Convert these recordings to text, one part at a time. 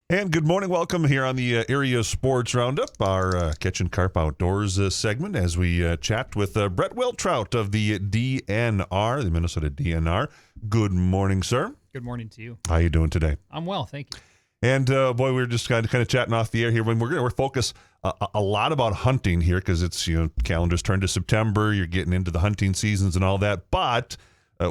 And good morning. Welcome here on the Area Sports Roundup, our Catchin KARP Outdoors segment as we chat with Brett Wiltrout of the DNR, the Minnesota DNR. Good morning, sir. Good morning to you. How you doing today? I'm well, thank you. And boy, we were just kind of chatting off the air here. When we're focus a lot about hunting here because it's calendars turn to September. You're getting into the hunting seasons and all that, but.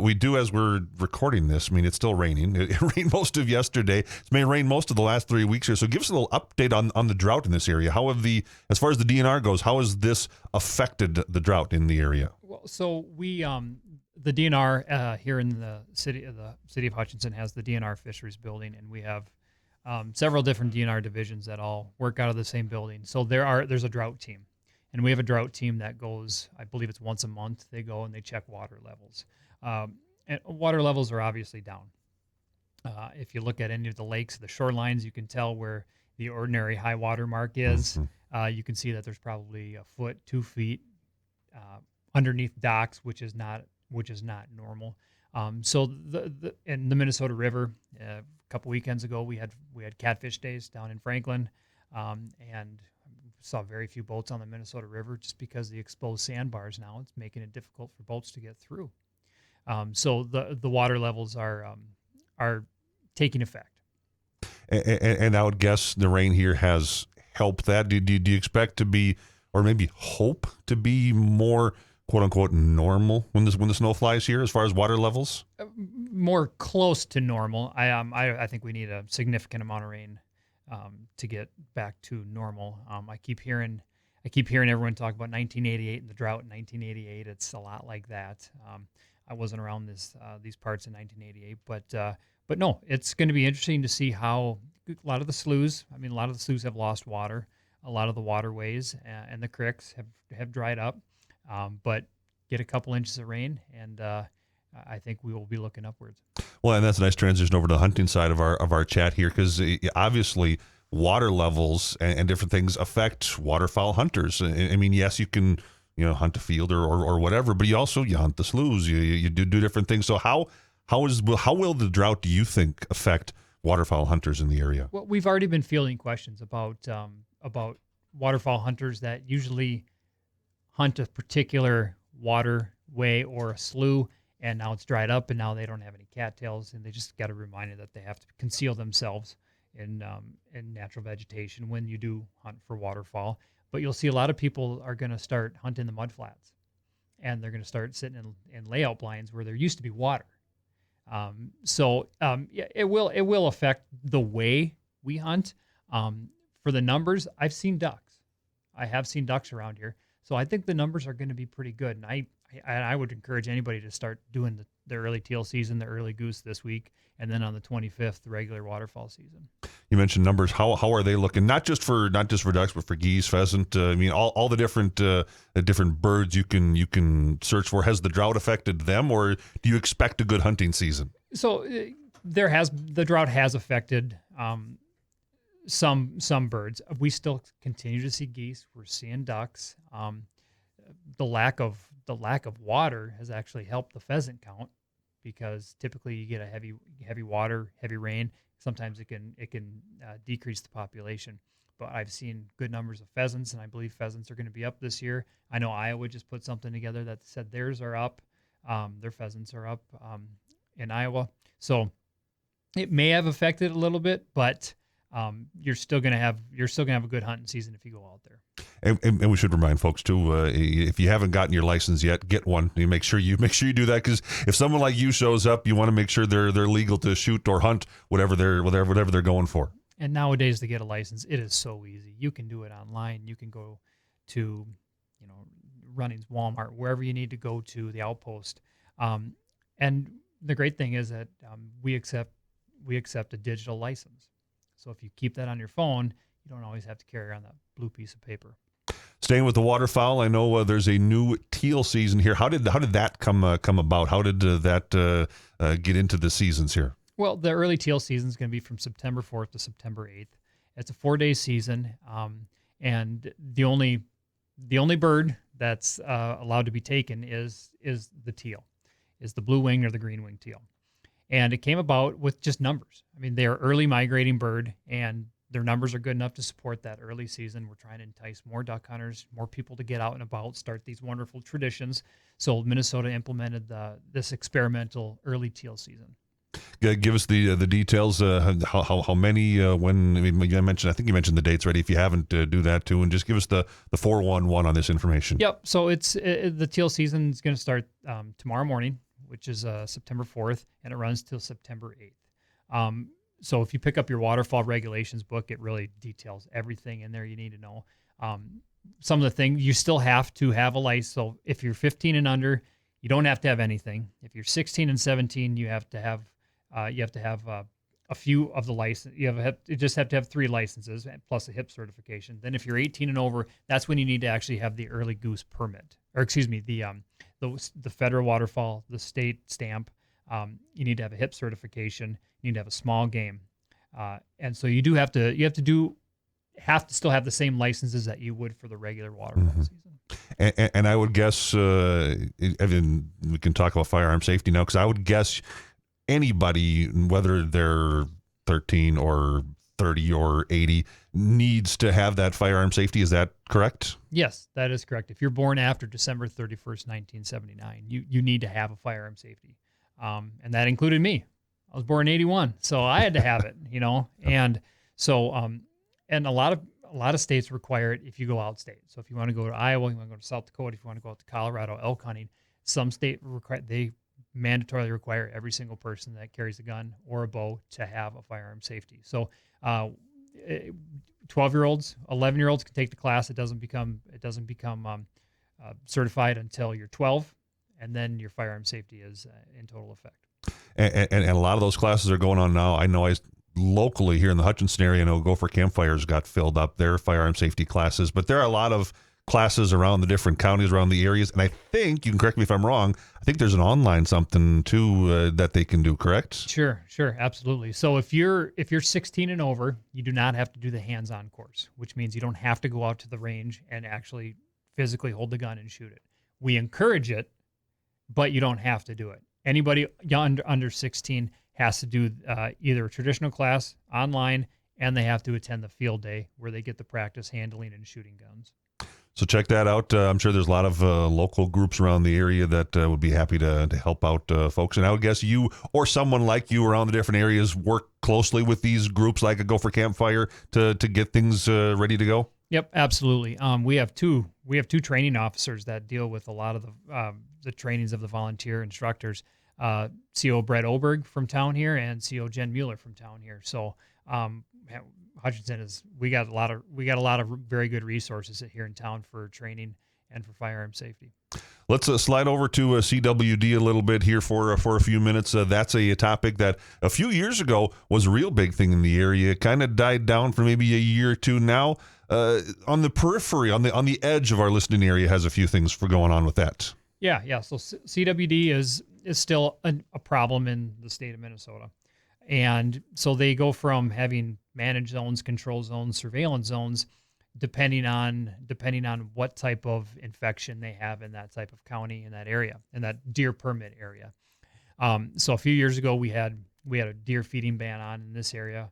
We do, as we're recording this, I mean, it's still raining. It rained most of yesterday. It may rain most of the last 3 weeks here. So give us a little update on the drought in this area. How have as far as the DNR goes, how has this affected the drought in the area? Well, so we, the DNR here in the city of Hutchinson has the DNR Fisheries Building, and we have several different DNR divisions that all work out of the same building. So there's a drought team, and we have a drought team that goes, I believe it's once a month. They go and they check water levels. And water levels are obviously down. If you look at any of the lakes, the shorelines, you can tell where the ordinary high water mark is. You can see that there's probably a foot, 2 feet underneath docks, which is not normal. So in the Minnesota River, a couple weekends ago, we had catfish days down in Franklin, and saw very few boats on the Minnesota River just because the exposed sandbars now. It's making it difficult for boats to get through. So the water levels are taking effect. And I would guess the rain here has helped that. Do you expect to be, or maybe hope to be more quote unquote normal when the snow flies here as far as water levels? More close to normal. I think we need a significant amount of rain to get back to normal. I keep hearing everyone talk about 1988 and the drought in 1988. It's a lot like that. I wasn't around these parts in 1988, but no, it's going to be interesting to see how a lot of the sloughs have lost water. A lot of the waterways and the creeks have dried up, but get a couple inches of rain, and I think we will be looking upwards. Well, and that's a nice transition over to the hunting side of our chat here, because obviously water levels and different things affect waterfowl hunters. I mean, yes, you can hunt a field or whatever, but you hunt the sloughs. You do different things. So how will the drought, do you think, affect waterfowl hunters in the area? Well, we've already been fielding questions about waterfowl hunters that usually hunt a particular waterway or a slough, and now it's dried up, and now they don't have any cattails, and they just got a reminder that they have to conceal themselves in natural vegetation when you do hunt for waterfowl. But you'll see a lot of people are going to start hunting the mudflats, and they're going to start sitting in layout blinds where there used to be water. It will affect the way we hunt. For the numbers, I've seen ducks. I have seen ducks around here, so I think the numbers are going to be pretty good. And I would encourage anybody to start doing the early teal season, the early goose this week, and then on the 25th, the regular waterfowl season. You mentioned numbers. How are they looking? Not just for ducks, but for geese, pheasant. I mean, all the different birds you can search for. Has the drought affected them, or do you expect a good hunting season? So the drought has affected some birds. We still continue to see geese. We're seeing ducks. The lack of water has actually helped the pheasant count, because typically you get a heavy water, heavy rain. Sometimes it can decrease the population. But I've seen good numbers of pheasants, and I believe pheasants are going to be up this year. I know Iowa just put something together that said theirs are up. Their pheasants are up in Iowa. So it may have affected a little bit, but you're still gonna have a good hunting season if you go out there. And we should remind folks too, if you haven't gotten your license yet, get one. You make sure you do that, because if someone like you shows up, you want to make sure they're legal to shoot or hunt whatever they're going for. And nowadays, to get a license, it is so easy. You can do it online. You can go to Runnings, Walmart, wherever you need to go to, the outpost. And the great thing is that we accept a digital license. So if you keep that on your phone, you don't always have to carry around that blue piece of paper. Staying with the waterfowl, I know there's a new teal season here. How did that come about? How did that get into the seasons here? Well, the early teal season is going to be from September 4th to September 8th. It's a 4-day season, and the only bird that's allowed to be taken is the teal, is the blue wing or the green wing teal. And it came about with just numbers. I mean, they're early migrating bird, and their numbers are good enough to support that early season. We're trying to entice more duck hunters, more people to get out and about, start these wonderful traditions. So Minnesota implemented this experimental early teal season. Give us the details. How many? When? I mean, I think you mentioned the dates already. If you haven't, do that too, and just give us the 411 on this information. Yep. So the teal season is going to start tomorrow morning, which is September 4th, and it runs till September 8th. So if you pick up your waterfowl regulations book, it really details everything in there you need to know. Some of the things you still have to have a license. So if you're 15 and under, you don't have to have anything. If you're 16 and 17, you have to have a few of the license. You just have to have 3 licenses plus a HIP certification. Then if you're 18 and over, that's when you need to actually have the early goose permit, or excuse me, the federal waterfowl, the state stamp. You need to have a HIP certification. You need to have a small game, and so you have to still have the same licenses that you would for the regular waterfowl season. And I would guess, Evan, we can talk about firearm safety now, because I would guess anybody, whether they're 13 or 30 or 80, needs to have that firearm safety. Is that correct? Yes, that is correct. If you're born after December 31st, 1979, you need to have a firearm safety. And that included me. I was born in 81, so I had to have it, And so, and a lot of states require it if you go out state. So if you want to go to Iowa, you want to go to South Dakota, if you want to go out to Colorado elk hunting, some state they mandatorily require every single person that carries a gun or a bow to have a firearm safety. So 12-year-olds, 11-year-olds can take the class. It doesn't become certified until you're 12, and then your firearm safety is in total effect. And a lot of those classes are going on now. I know locally here in the Hutchinson area, I know Gopher Campfires got filled up their firearm safety classes, but there are a lot of classes around the different counties, around the areas. And I think, you can correct me if I'm wrong, I think there's an online something too that they can do, correct? Sure, absolutely. So if you're 16 and over, you do not have to do the hands-on course, which means you don't have to go out to the range and actually physically hold the gun and shoot it. We encourage it, but you don't have to do it. Anybody under 16 has to do either a traditional class online, and they have to attend the field day where they get the practice handling and shooting guns. So check that out. I'm sure there's a lot of local groups around the area that would be happy to help out folks. And I would guess you or someone like you around the different areas work closely with these groups like a Gopher Campfire to get things ready to go? Yep, absolutely. We have two training officers that deal with a lot of the trainings of the volunteer instructors. CO Brett Oberg from town here and CO Jen Mueller from town here. So Hutchinson we got a lot of very good resources here in town for training and for firearm safety. Let's slide over to CWD a little bit here for a few minutes. That's a topic that a few years ago was a real big thing in the area. Kind of died down for maybe a year or two now. On the periphery, on the edge of our listening area, has a few things going on with that. Yeah. So CWD is still a problem in the state of Minnesota. And so they go from having managed zones, control zones, surveillance zones, depending on what type of infection they have in that type of county, in that area, in that deer permit area. So a few years ago, we had a deer feeding ban on in this area.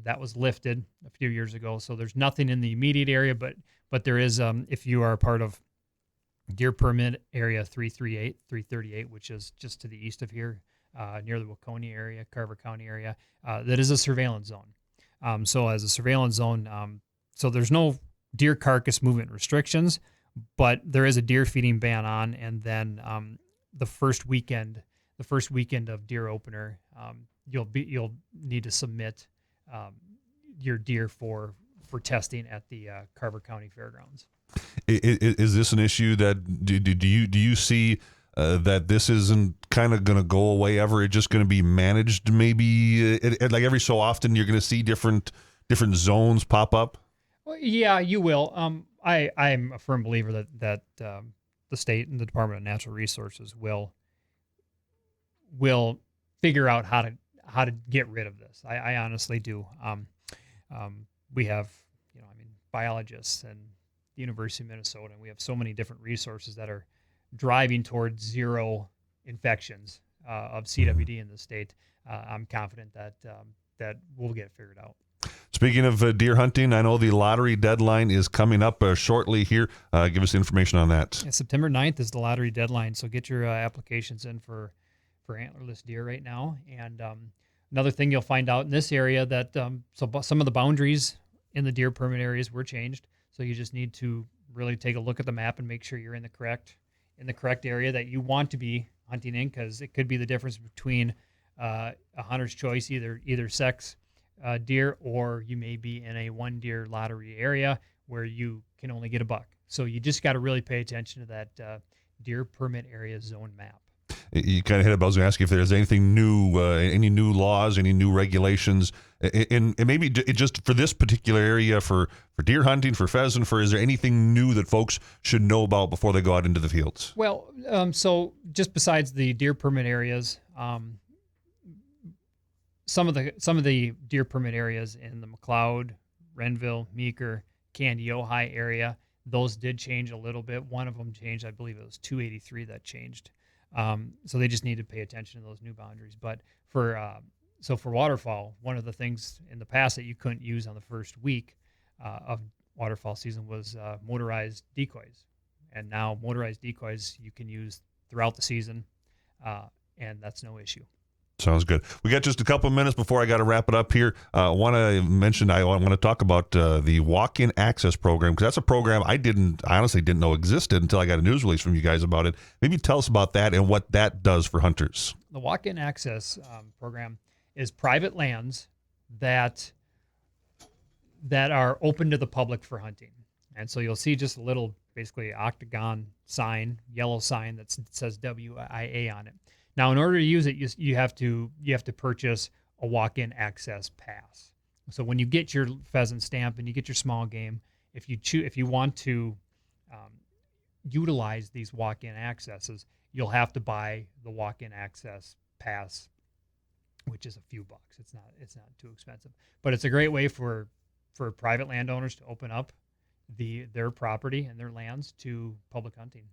That was lifted a few years ago. So there's nothing in the immediate area, but there is, if you are a part of deer permit area 338, which is just to the east of here, near the Waconia area, Carver County area, that is a surveillance zone. So as a surveillance zone, so there's no deer carcass movement restrictions, but there is a deer feeding ban on. And then the first weekend of deer opener, you'll need to submit your deer for testing at the Carver County Fairgrounds. Is this an issue that do you see that this isn't kind of going to go away ever? It's just going to be managed maybe like every so often you're going to see different zones pop up? Well, yeah, you will. I'm a firm believer that the state and the Department of Natural Resources will figure out how to get rid of this. I honestly do. We have, biologists and the University of Minnesota, and we have so many different resources that are driving towards zero infections of CWD in the state, I'm confident that that we'll get it figured out. Speaking of deer hunting, I know the lottery deadline is coming up shortly here. Give us information on that. Yeah, September 9th is the lottery deadline, so get your applications in for antlerless deer right now. And another thing you'll find out in this area that some of the boundaries in the deer permit areas were changed. So you just need to really take a look at the map and make sure you're in the correct area that you want to be hunting in, because it could be the difference between a hunter's choice, either sex deer, or you may be in a one deer lottery area where you can only get a buck. So you just got to really pay attention to that deer permit area zone map. You kind of hit it. I was going to ask you if there's anything new, any new laws, any new regulations, and maybe just for this particular area, for deer hunting, for pheasant, is there anything new that folks should know about before they go out into the fields? Well, so just besides the deer permit areas, some of the deer permit areas in the McLeod, Renville, Meeker, Candy, Ojai area, those did change a little bit. One of them changed, I believe it was 283 that changed. So they just need to pay attention to those new boundaries. But for waterfowl, one of the things in the past that you couldn't use on the first week of waterfowl season was motorized decoys. And now motorized decoys you can use throughout the season, and that's no issue. Sounds good. We got just a couple of minutes before I got to wrap it up here. I want to talk about the walk-in access program, because that's a program I honestly didn't know existed until I got a news release from you guys about it. Maybe tell us about that and what that does for hunters. The walk-in access program is private lands that are open to the public for hunting. And so you'll see just a little, basically octagon sign, yellow sign that says WIA on it. Now, in order to use it, you have to purchase a walk-in access pass. So when you get your pheasant stamp and you get your small game, if you want to utilize these walk-in accesses, you'll have to buy the walk-in access pass, which is a few bucks. It's not too expensive, but it's a great way for private landowners to open up their property and their lands to public hunting.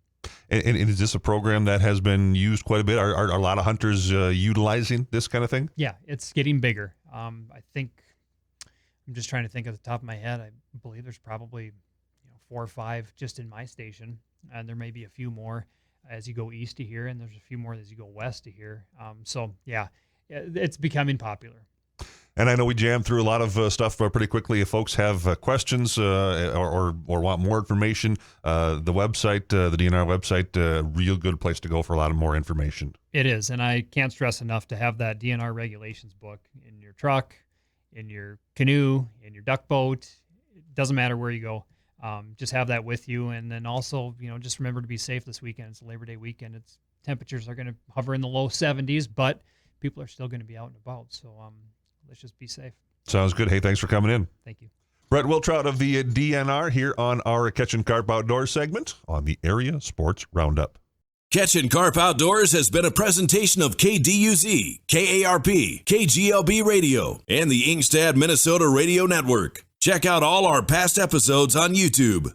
And is this a program that has been used quite a bit? Are a lot of hunters utilizing this kind of thing? Yeah, it's getting bigger. I think, I'm just trying to think at the top of my head, I believe there's probably 4 or 5 just in my station, and there may be a few more as you go east of here, and there's a few more as you go west of here. So yeah, it's becoming popular. And I know we jammed through a lot of stuff pretty quickly. If folks have questions or want more information, the website, the DNR website, a real good place to go for a lot of more information. It is, and I can't stress enough to have that DNR regulations book in your truck, in your canoe, in your duck boat. It doesn't matter where you go. Just have that with you, and then also, just remember to be safe this weekend. It's a Labor Day weekend. Temperatures are going to hover in the low 70s, but people are still going to be out and about. So let's just be safe. Sounds good. Hey, thanks for coming in. Thank you. Brett Wiltrout of the DNR here on our Catchin KARP Outdoors segment on the Area Sports Roundup. Catchin KARP Outdoors has been a presentation of KDUZ, KARP, KGLB Radio, and the Ingstad, Minnesota Radio Network. Check out all our past episodes on YouTube.